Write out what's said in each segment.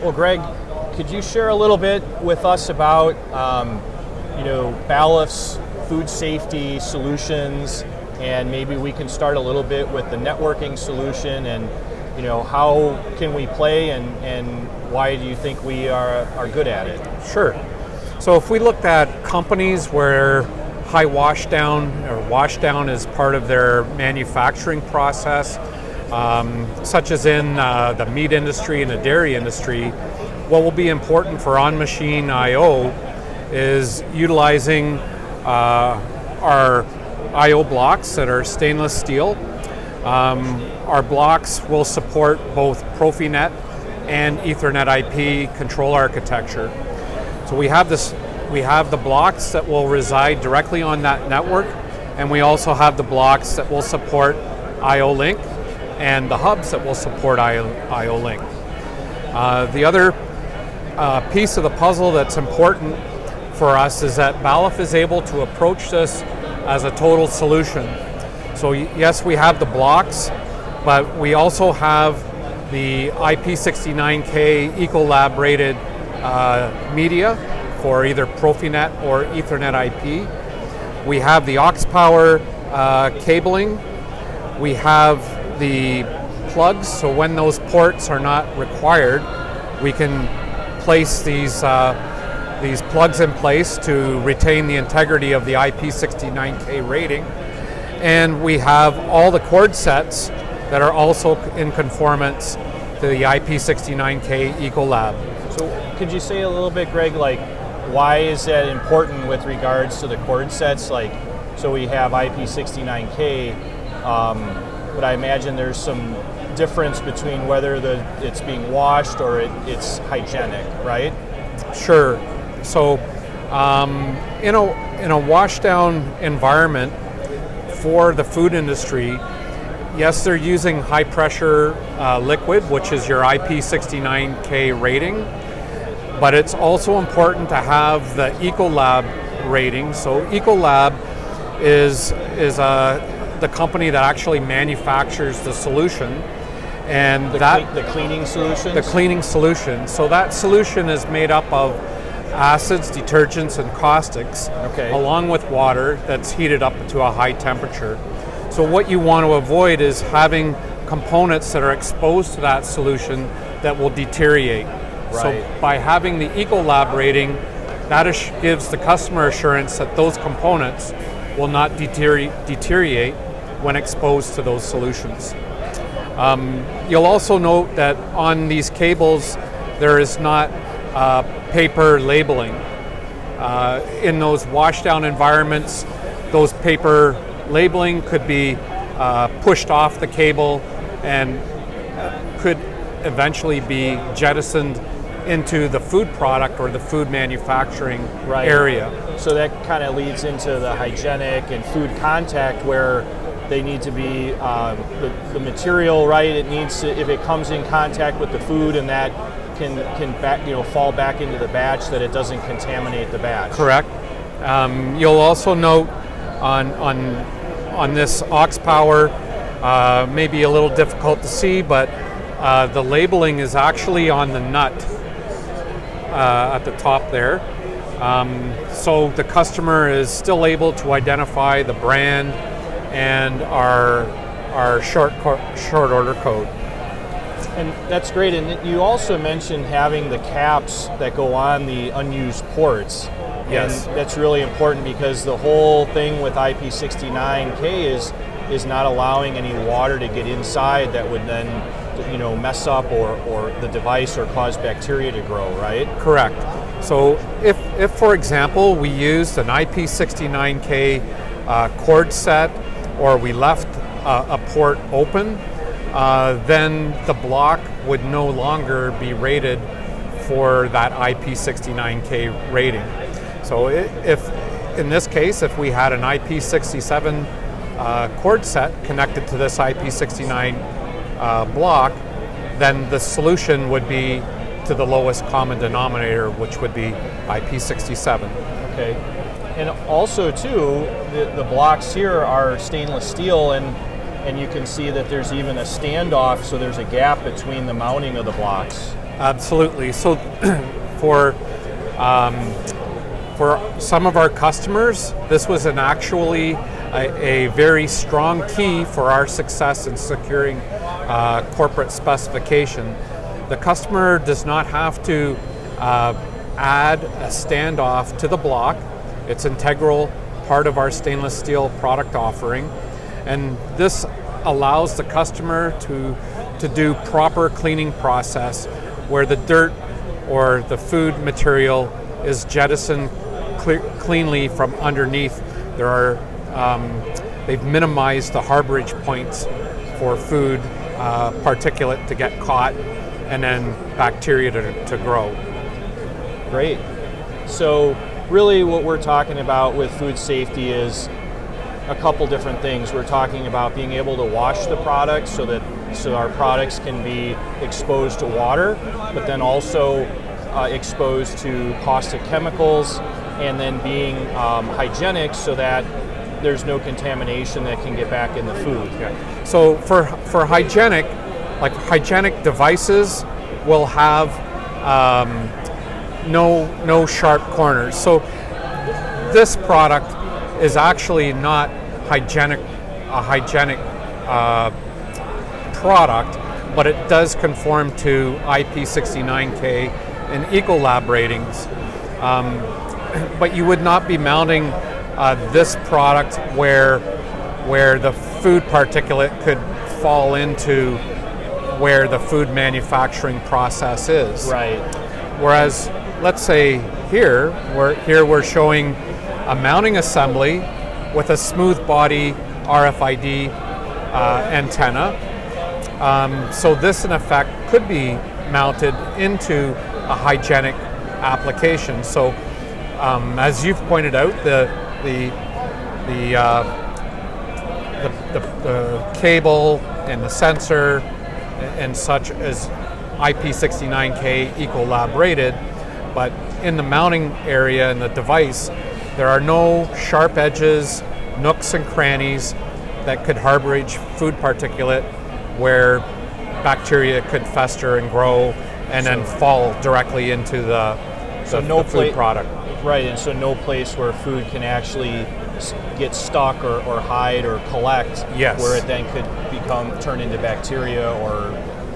Well, Greg, could you share a little bit with us about, Balluff's food safety solutions, and maybe we can start a little bit with the networking solution, and how can we play, and why do you think we are good at it? Sure. So if we looked at companies where high washdown or washdown is part of their manufacturing process, such as in the meat industry and the dairy industry, what will be important for on-machine I/O is utilizing our I/O blocks that are stainless steel. Our blocks will support both Profinet and Ethernet IP control architecture. So we have the blocks that will reside directly on that network, and we also have the blocks that will support I/O Link and the hubs that will support I/O Link. The other piece of the puzzle that's important for us is that Balluff is able to approach this as a total solution. So yes, we have the blocks, but we also have the IP69K Ecolab rated media for either Profinet or Ethernet IP. We have the aux power cabling. We have the plugs, so when those ports are not required, we can place these plugs in place to retain the integrity of the IP69K rating. And we have all the cord sets that are also in conformance to the IP69K Ecolab. So could you say a little bit, Greg, why is that important with regards to the cord sets? So we have IP69K, but I imagine there's some difference between whether it's being washed or it's hygienic, right? Sure. So in a washdown environment for the food industry, yes, they're using high pressure liquid, which is your IP69K rating, but it's also important to have the Ecolab rating. So Ecolab is the company that actually manufactures the solution, and the cleaning solution. The cleaning solution. So that solution is made up of acids, detergents, and caustics, along with water that's heated up to a high temperature. So what you want to avoid is having components that are exposed to that solution that will deteriorate. Right. So by having the Ecolab rating, that gives the customer assurance that those components will not deteriorate when exposed to those solutions. You'll also note that on these cables there is not paper labeling. In those washdown environments, those paper labeling could be pushed off the cable and could eventually be jettisoned into the food product or the food manufacturing area. So that kind of leads into the hygienic and food contact, where they need to be the material, right? It needs to, if it comes in contact with the food, and that can fall back into the batch, that it doesn't contaminate the batch. Correct. You'll also note on this aux power, maybe a little difficult to see, but the labeling is actually on the nut at the top there. So the customer is still able to identify the brand and our short order code. And that's great. And you also mentioned having the caps that go on the unused ports. Yes. And that's really important, because the whole thing with IP69K is not allowing any water to get inside that would then mess up or the device or cause bacteria to grow, right? Correct. So if for example we used an IP69K cord set, or we left a port open, then the block would no longer be rated for that IP69K rating. So if in this case, if we had an IP67 cord set connected to this IP69 block, then the solution would be to the lowest common denominator, which would be IP67. Okay. And also too, the blocks here are stainless steel, and and you can see that there's even a standoff, so there's a gap between the mounting of the blocks. Absolutely. So for some of our customers, this was actually a very strong key for our success in securing corporate specification. The customer does not have to add a standoff to the block. It's integral part of our stainless steel product offering, and this allows the customer to do proper cleaning process where the dirt or the food material is jettisoned cleanly from underneath. They've minimized the harborage points for food particulate to get caught and then bacteria to grow. Great. So really what we're talking about with food safety is a couple different things. We're talking about being able to wash the products so our products can be exposed to water, but then also exposed to caustic chemicals, and then being hygienic so that there's no contamination that can get back in the food. Yeah. So for hygienic, like hygienic devices will have no sharp corners. So this product is actually not a hygienic product, but it does conform to IP69K and Ecolab ratings. But you would not be mounting this product where the food particulate could fall into where the food manufacturing process is. Right. Whereas, let's say here we're showing a mounting assembly with a smooth body RFID antenna. So this, in effect, could be mounted into a hygienic application. So, as you've pointed out, the cable and the sensor and such is IP69K Ecolab rated, but in the mounting area in the device, there are no sharp edges, nooks and crannies that could harborage food particulate where bacteria could fester and grow and then fall directly into the food product. Right, and so no place where food can actually get stuck or hide or collect, yes, where it then could turn into bacteria or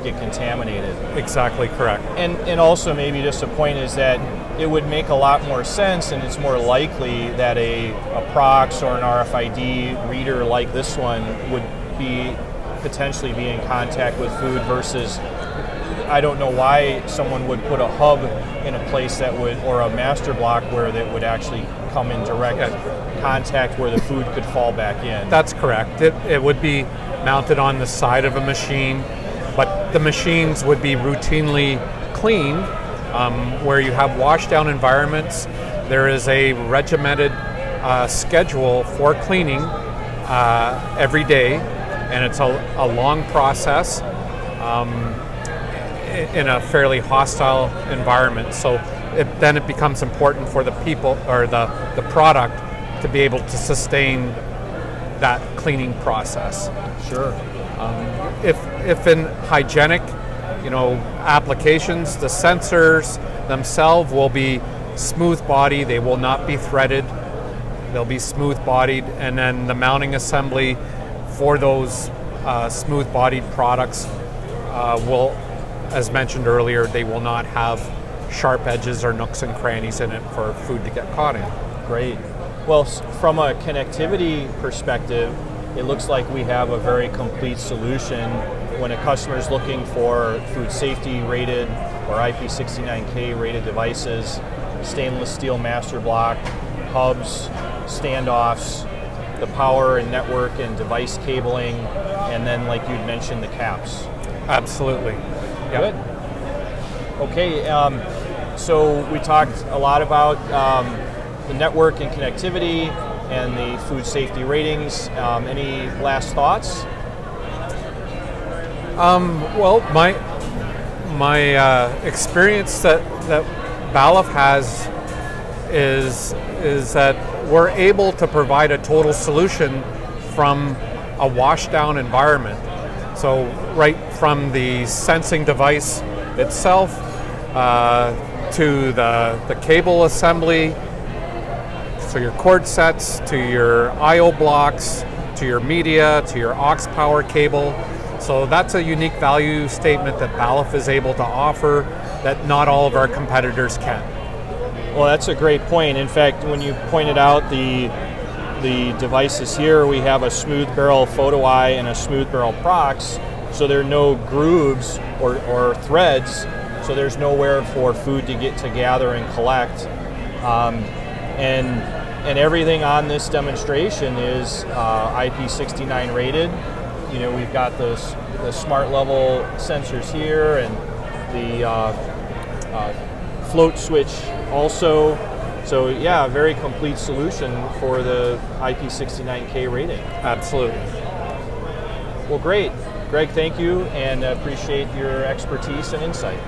get contaminated. Exactly correct. And also maybe just a point is that it would make a lot more sense, and it's more likely that a Prox or an RFID reader like this one would potentially be in contact with food versus, I don't know why someone would put a hub in a place or a master block where that would actually come in direct contact where the food could fall back in. That's correct. It would be mounted on the side of a machine, but the machines would be routinely cleaned. Where you have washdown environments, there is a regimented schedule for cleaning every day, and it's a long process in a fairly hostile environment. So then it becomes important for the people or the product to be able to sustain that cleaning process. Sure. If in hygienic, applications, the sensors themselves will be smooth body. They will not be threaded. They'll be smooth bodied, and then the mounting assembly for those smooth bodied products will, as mentioned earlier, they will not have sharp edges or nooks and crannies in it for food to get caught in. Great. Well, from a connectivity perspective, it looks like we have a very complete solution when a customer is looking for food safety rated or IP69K rated devices, stainless steel master block, hubs, standoffs, the power and network and device cabling, and then like you'd mentioned, the caps. Absolutely. Yep. Good. Okay, so we talked a lot about the network and connectivity and the food safety ratings. Any last thoughts? Well, my experience that Balluff has is that we're able to provide a total solution from a washdown environment. So right from the sensing device itself to the cable assembly, so your cord sets, to your I/O blocks, to your media, to your aux power cable. So that's a unique value statement that Balluff is able to offer that not all of our competitors can. Well, that's a great point. In fact, when you pointed out the devices here, we have a smooth barrel photo eye and a smooth barrel prox, so there are no grooves or threads, so there's nowhere for food to get to gather and collect. And everything on this demonstration is IP69 rated. You know, we've got the smart level sensors here and the float switch also. So yeah, a very complete solution for the IP69K rating. Absolutely. Well, great. Greg, thank you, and appreciate your expertise and insight.